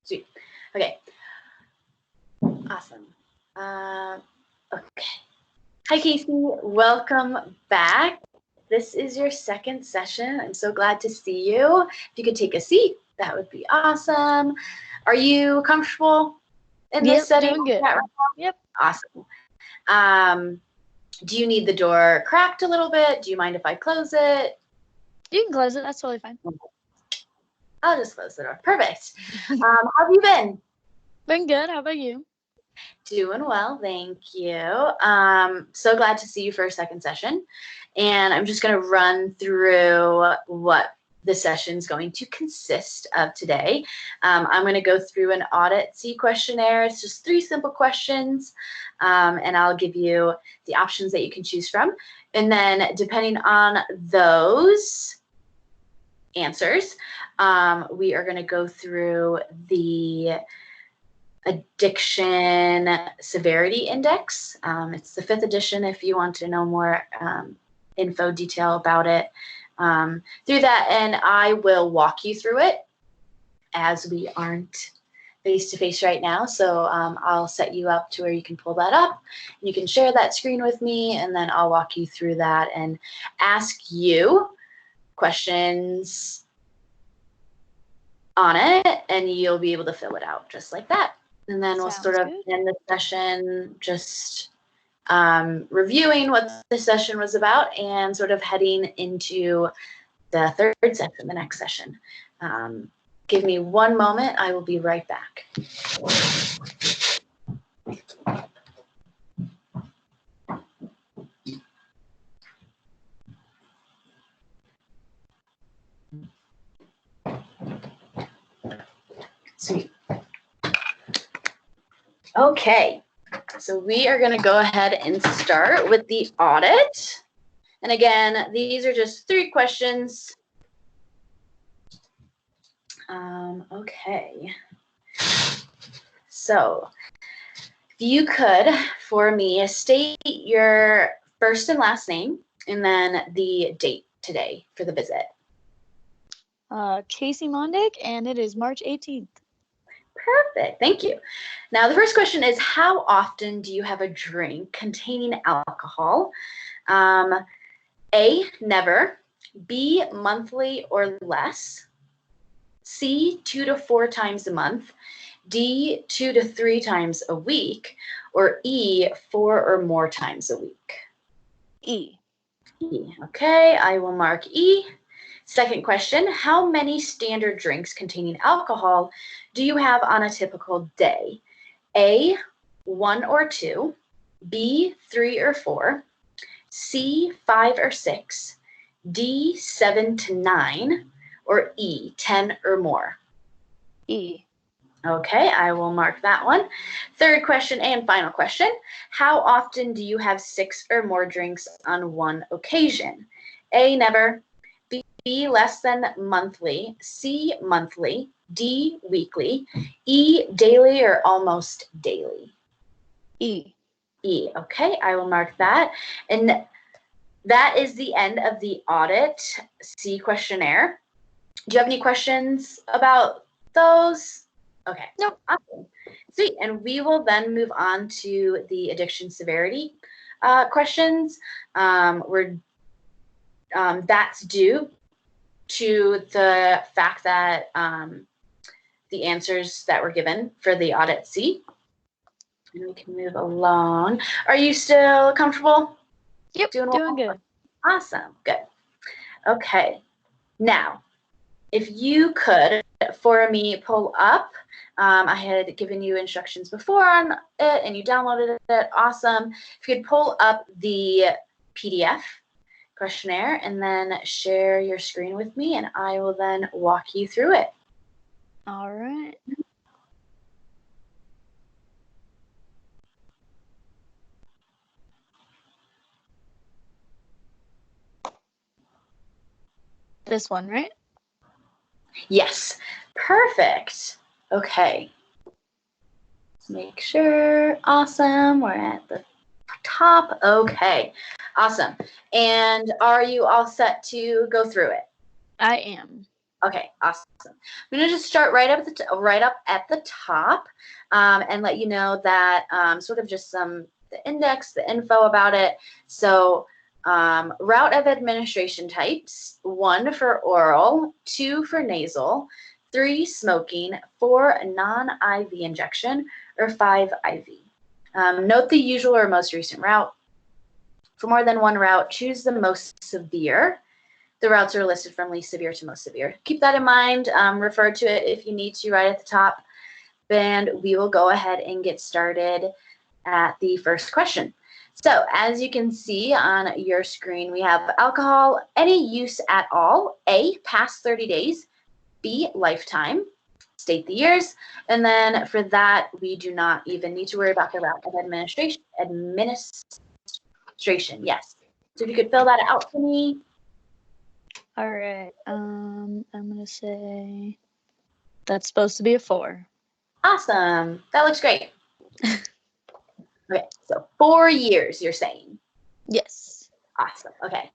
Sweet. Okay. Awesome. Okay. Hi, Casey. Welcome back. This is your second session. I'm so glad to see you. If you could take a seat, that would be awesome. Are you comfortable in this setting? Doing good. Yep. Awesome. Do you need the door cracked a little bit? Do you mind if I close it? You can close it. That's totally fine. I'll just close the door. Perfect. How have you been? Been good. How about you? Doing well, thank you. So glad to see you for a second session. And I'm just going to run through what the session is going to consist of today. I'm going to go through an Audit C questionnaire. It's just 3 simple questions, and I'll give you the options that you can choose from. And then depending on those answers, we are going to go through the Addiction Severity Index. It's the 5th edition if you want to know more detail about it through that, and I will walk you through it as we aren't face-to-face right now, so I'll set you up to where you can pull that up, and you can share that screen with me, and then I'll walk you through that and ask you questions on it, and you'll be able to fill it out just like that. And then we'll sort of end the session just reviewing what the session was about and sort of heading into the 3rd session, the next session. Give me one moment. I will be right back. Sweet. Okay, so we are going to go ahead and start with the audit. And again, these are just 3 questions. Okay. So if you could, for me, state your first and last name and then the date today for the visit. Casey Mondick, and it is March 18th. Perfect. Thank you. Now, the first question is, how often do you have a drink containing alcohol? A, never. B, monthly or less. C, 2 to 4 times a month. D, 2 to 3 times a week. Or E, 4 or more times a week. E. E. Okay, I will mark E. Second question, how many standard drinks containing alcohol do you have on a typical day? A, 1 or 2. B, 3 or 4. C, 5 or 6. D, 7 to 9. Or E, 10 or more. E. Okay, I will mark that one. Third question and final question. How often do you have 6 or more drinks on one occasion? A, never. B, less than monthly. C, monthly. D, weekly. E, daily or almost daily. E. E. Okay, I will mark that. And that is the end of the Audit C questionnaire. Do you have any questions about those? Okay. Nope. Awesome. Sweet. And we will then move on to the addiction severity questions. That's due to the fact that the answers that were given for the Audit C. And we can move along. Are you still comfortable? Yep, doing good. Awesome. Good. Okay. Now, if you could, for me, pull up, I had given you instructions before on it and you downloaded it. Awesome. If you could pull up the PDF questionnaire and then share your screen with me, and I will then walk you through it. All right. This one, right? Yes. Perfect. Okay. Let's make sure. Awesome. We're at the top. Okay. Awesome. And are you all set to go through it? I am. Okay, awesome. I'm gonna just start right up at the top, and let you know that sort of just the index, the info about it. So, route of administration types: 1 for oral, 2 for nasal, 3 smoking, 4 non-IV injection, or 5 IV. Note the usual or most recent route. For more than one route, choose the most severe. The routes are listed from least severe to most severe. Keep that in mind. Refer to it if you need to right at the top. And we will go ahead and get started at the first question. So as you can see on your screen, we have alcohol, any use at all. A, past 30 days. B, lifetime. State the years. And then for that, we do not even need to worry about the route of administration. Yes. So if you could fill that out for me. All right. I'm gonna say that's supposed to be a 4. Awesome. That looks great. Okay, so 4 years, you're saying? Yes. Awesome. Okay.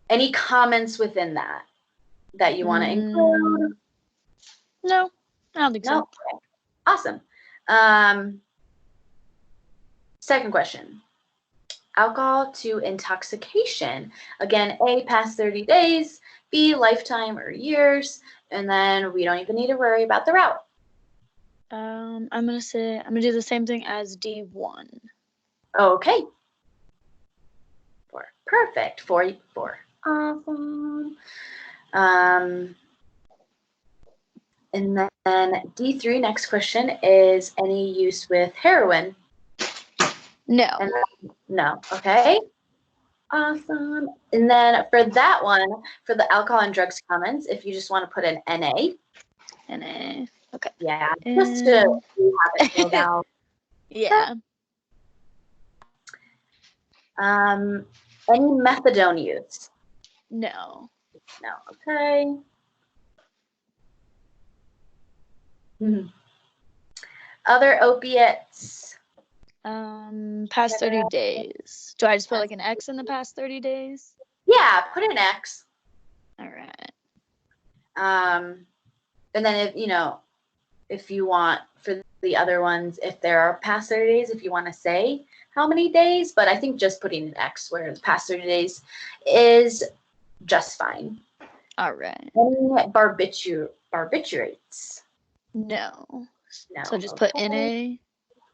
Any comments within that you want to include? No, I don't think No? so. Okay. Awesome. Second question. Alcohol to intoxication. Again, A, past 30 days, B, lifetime or years, and then we don't even need to worry about the route. I'm gonna do the same thing as D1. Okay. 4. Perfect. 4. Awesome. And then D3, next question, is any use with heroin? No. And no. Okay. Awesome. And then for that one, for the alcohol and drugs comments, if you just want to put an NA. NA. Okay. Yeah. Just to have it filled out. Yeah. Any methadone use? No. No. Okay. Other opiates? Past 30 days. Do I just put like an X in the past 30 days? Yeah, put an X. All right. And then if you want for the other ones, if there are past 30 days, if you want to say how many days, but I think just putting an X where the past 30 days is just fine. All right. Any barbiturates? No. No. So just put NA?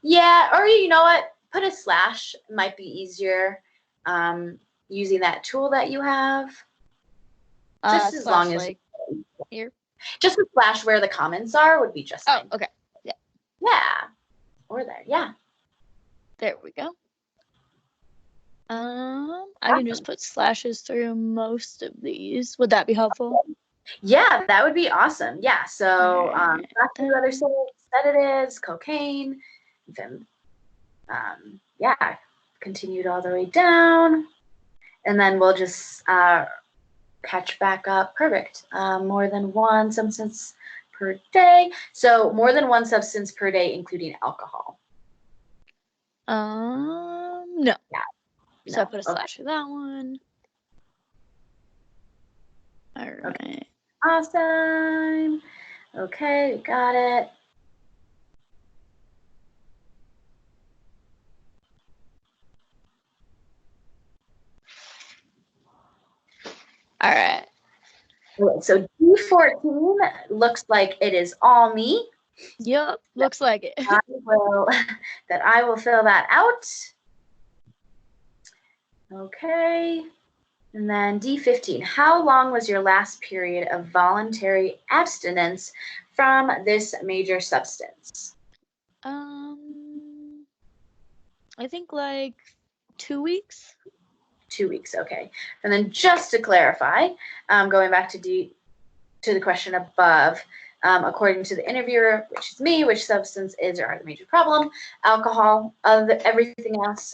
Yeah, or you know what? Put a slash. Might be easier using that tool that you have. Just as long as here. Just a slash where the comments are would be just fine. Oh, okay. Yeah. Yeah. Or there. Yeah. There we go. I can just put slashes through most of these. Would that be helpful? Yeah, that would be awesome. Yeah. So Right. sedatives, cocaine, yeah, continued all the way down. And then we'll just catch back up. Perfect. More than one substance per day. So more than one substance per day, including alcohol. No. Yeah. So I put a slash for that one. All right. Okay. Awesome. Okay, got it. All right. So D14 looks like it is all me. Yep, looks like it. I will fill that out. Okay. And then D15, how long was your last period of voluntary abstinence from this major substance? I think like 2 weeks. 2 weeks, okay. And then just to clarify, going back to the question above, according to the interviewer, which is me, which substance is or are the major problem? Alcohol. Everything else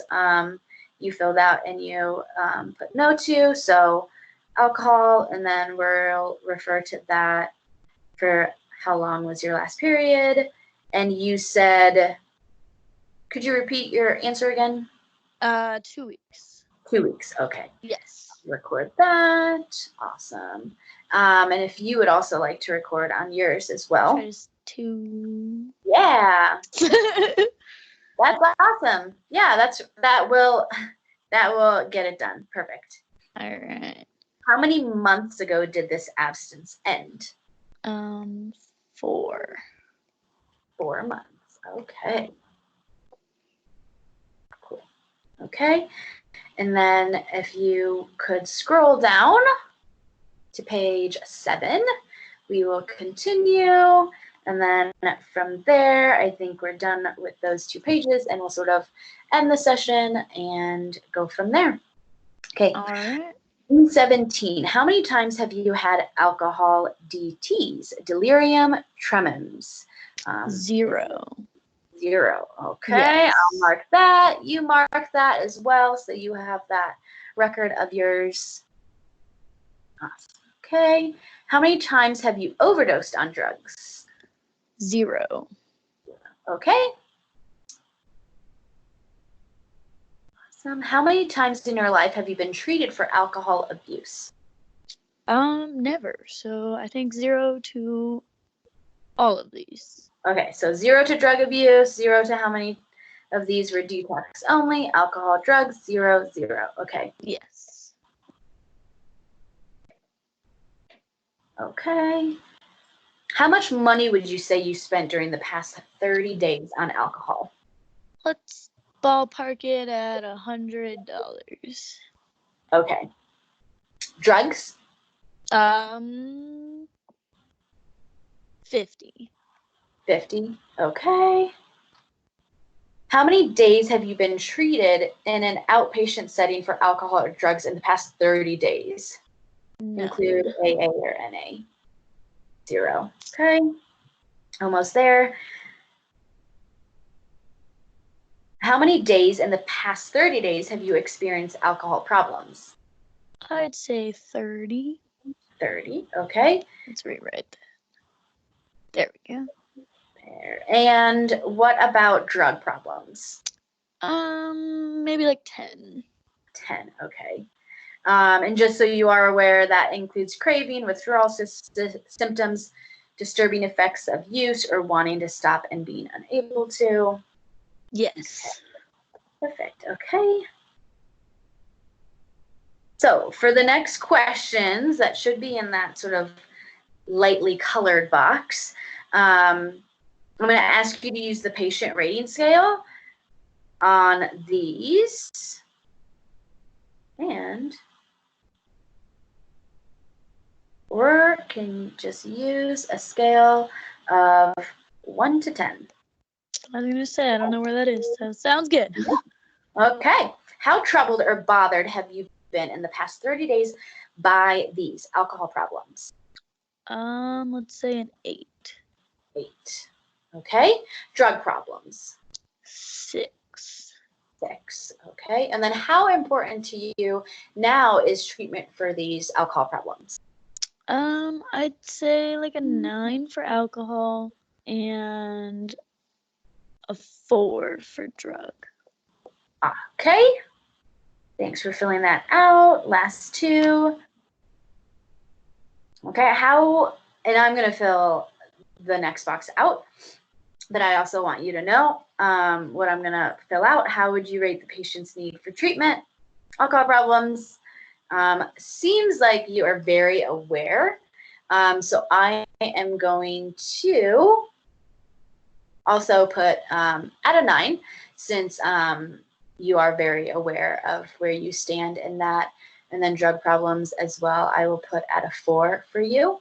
you filled out and you put no to. So alcohol, and then we'll refer to that for how long was your last period. And you said, could you repeat your answer again? 2 weeks. 2 weeks, okay. Yes. Record that. Awesome. And if you would also like to record on yours as well. Just 2. Yeah. That's awesome. Yeah, that will get it done. Perfect. All right. How many months ago did this abstinence end? 4. 4 months. Okay. Cool. Okay. And then if you could scroll down to page 7, we will continue. And then from there, I think we're done with those 2 pages, and we'll sort of end the session and go from there. Okay. All right. 17. How many times have you had alcohol DTs? Delirium tremens. 0. 0. Okay. Yes. I'll mark that. You mark that as well, so you have that record of yours. Awesome. Okay. How many times have you overdosed on drugs? 0. Okay. Awesome. How many times in your life have you been treated for alcohol abuse? Never. So I think 0 to all of these. Okay, so 0 to drug abuse, 0 to how many of these were detox only, alcohol, drugs, 0, 0. Okay. Yes. Okay. How much money would you say you spent during the past 30 days on alcohol? Let's ballpark it at $100. Okay. Drugs? 50. 50. Okay. How many days have you been treated in an outpatient setting for alcohol or drugs in the past 30 days? None. Include AA or NA? 0. Okay. Almost there. How many days in the past 30 days have you experienced alcohol problems? I'd say 30. 30. Okay. Let's rewrite that. There we go. There. And what about drug problems? Maybe like 10. 10. Okay. And just so you are aware, that includes craving, withdrawal symptoms, disturbing effects of use, or wanting to stop and being unable to. Yes. Okay. Perfect. Okay. So for the next questions, that should be in that sort of lightly colored box. I'm going to ask you to use the patient rating scale on these. And or can just use a scale of 1 to 10. I was going to say, I don't know where that is. So sounds good. Okay. How troubled or bothered have you been in the past 30 days by these alcohol problems? Let's say an 8. 8. Okay. Drug problems? 6. 6. Okay. And then how important to you now is treatment for these alcohol problems? I'd say like a 9 for alcohol and a 4 for drug. Okay. Thanks for filling that out. Last 2. Okay. And I'm going to fill the next box out, but I also want you to know what I'm going to fill out. How would you rate the patient's need for treatment? Alcohol problems. Seems like you are very aware. So I am going to also put at a 9, since you are very aware of where you stand in that. And then drug problems as well, I will put at a 4 for you.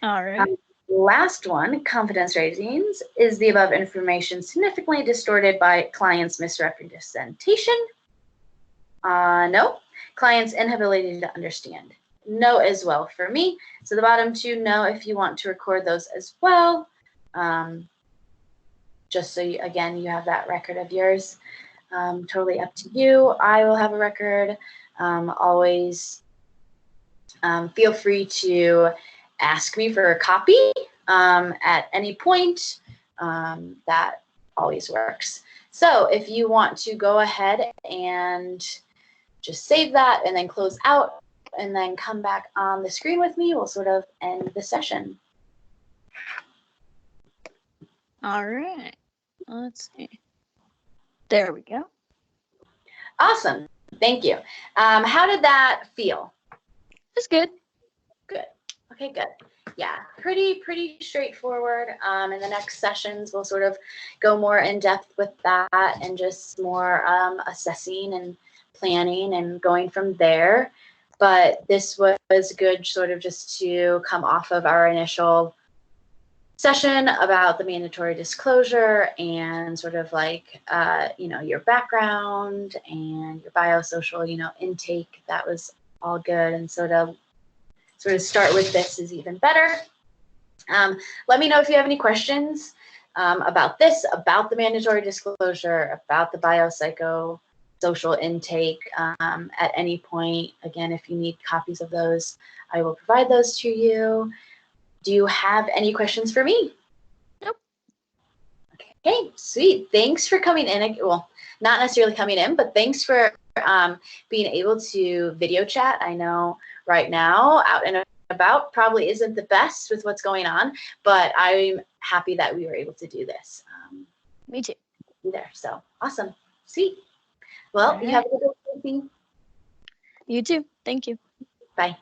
All right. Last one, confidence ratings. Is the above information significantly distorted by client's misrepresentation? No. Client's inability to understand? No as well for me. So the bottom 2, no, if you want to record those as well. Just so you, again, you have that record of yours. Totally up to you. I will have a record. Always feel free to ask me for a copy at any point. That always works. So if you want to go ahead and just save that and then close out, and then come back on the screen with me, we'll sort of end the session. All right. Let's see. There we go. Awesome. Thank you. How did that feel? It's good. Good. Okay, good. Yeah, pretty straightforward. In the next sessions, we'll sort of go more in depth with that and just more assessing and planning and going from there. But this was good sort of just to come off of our initial session about the mandatory disclosure and sort of like, your background and your biosocial, intake. That was all good. And sort of start with this is even better. Let me know if you have any questions about this, about the mandatory disclosure, about the biopsychosocial intake at any point. Again, if you need copies of those, I will provide those to you. Do you have any questions for me? Nope. Okay, sweet. Thanks for coming in. Well, not necessarily coming in, but thanks for being able to video chat. I know right now out and about probably isn't the best with what's going on, but I'm happy that we were able to do this. Me too. There. So awesome. Sweet. Well, you have a good day. You too. Thank you. Bye.